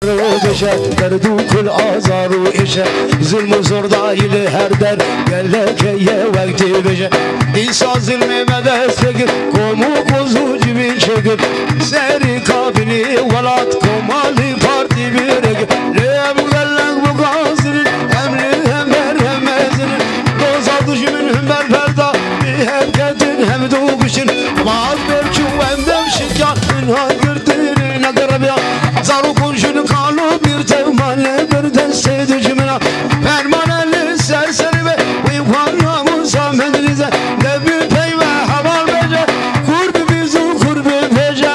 درد و کل آزار و عشق ظلم و زردایی هر در گله که یه وقتی بشه ایسا ظلم مدست بگیر کم و قضو جبین شکر سری کابینی ولاد کمالی پارتی بیرگ لیم گلنگ بگازرین امری هم بر هم ازرین دوزا دشمن هم بر فردا بی حرکتین هم دو بشین باز برچو هم دم شکان انها گردین نگر بیا زارو کنشون کالو bir tevmale bir deste düşmana Fermaneli serseri ve uyukanla Musa Medrize Nebi peyve haval bece Kurbi bizu kurbi bece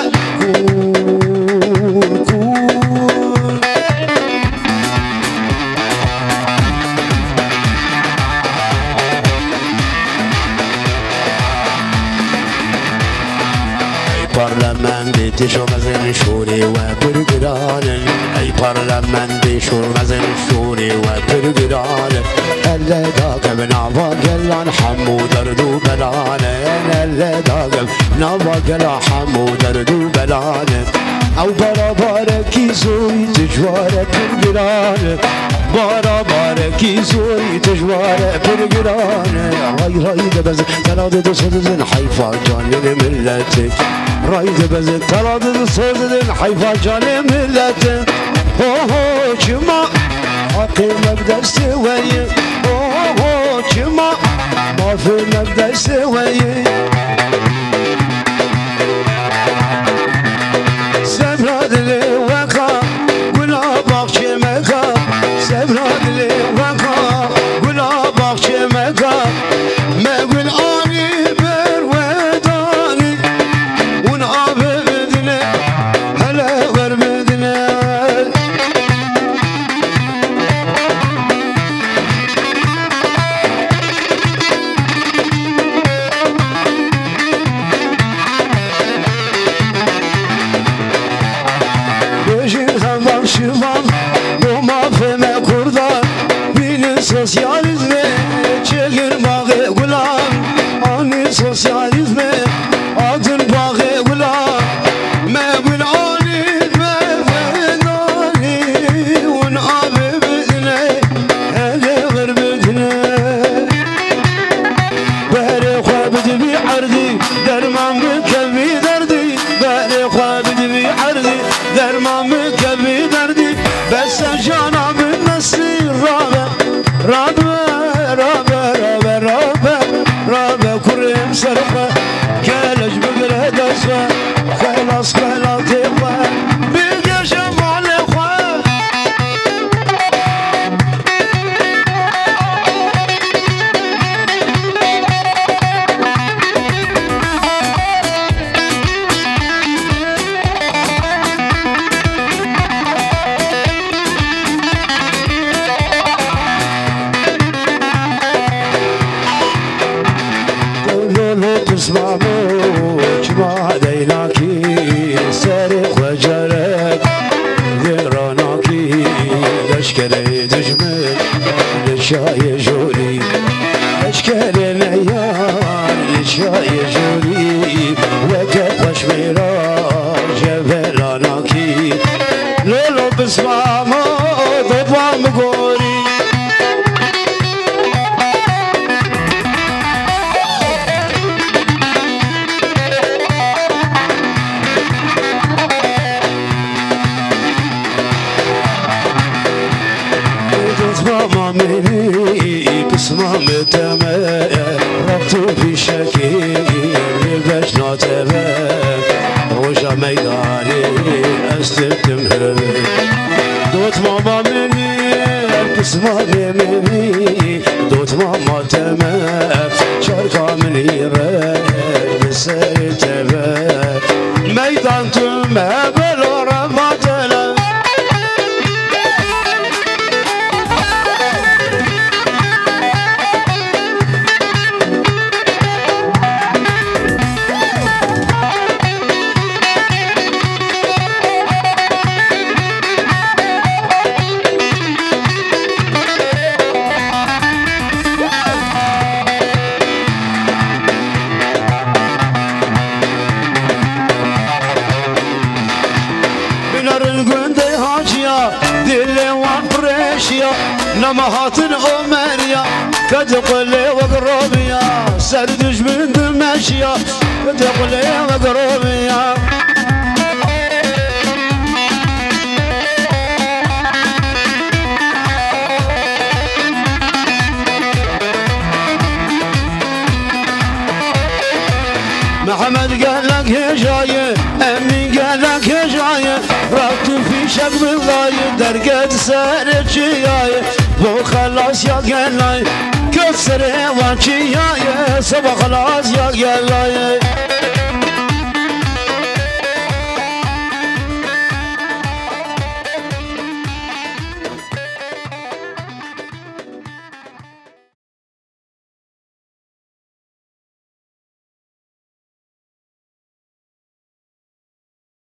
Parlamenti şomazın şuri ve pürgüranın Ey parlamenti şomazın şuri ve pürgüranın Elle dağım nava gelen hamu derdu belanın Elle dağım nava gelen hamu derdu belanın Ev bara ki zoy tecvare pürgüranın Bara ki zoy tecvare pürgüranın Ray ray de bez teladı da sözün hayfa canını milletik Ray de bez teladı da sözün hayfa canını milletik Oh oh çima Akılmak dersi veyi Oh oh çima Mafilmek dersi veyi Sevradili vaka Gula bahçemeka Sevradili vaka Gula bahçemeka Megul ani bervedani Un abedine Hele vermedine Şivan, bu mafeme kurdan Bini sosyalizme çekirmağı gulan Ani sosyalizme adın bağı gulan Megul ani vervedani Un abi bedine hele ver bedine Beri khwabid bi ardi derman mükevvi derdi Beri khwabid bi ardi derman mükevvi derdi بس جانم نسلی رابه رابه کریم سرقه کلش بگره دسته خلاص خلاصی خواه بیگه شمال خواه اسمعو چما دیناکی سرق و جرق دیراناکی لشکر دشمن لشای جوری لشکر نیان لشای جوری وقت پشمیرا جبلاناکی لولو بسمعو دوام گوری مني بسمام تمام ربطو في شكيل لباش نعتبر وجا ميداني استبتمه دوت ماما مني بسمام مني دوت ماما تمام شاركا مني رأي بسر تبر ميدان تمهبل ورماتنا دلي وبريشيا نمهات الأمريا كتقلي وقروبيا سردش من دمشيا كتقلي وقروبيا محمد قال لك يا جاي امي قال لك يا جاي رحت في شق بالغاي درقت سارت جاي بو خلاص يا قلاي كسر وانشي يا سبا خلاص يا قلاي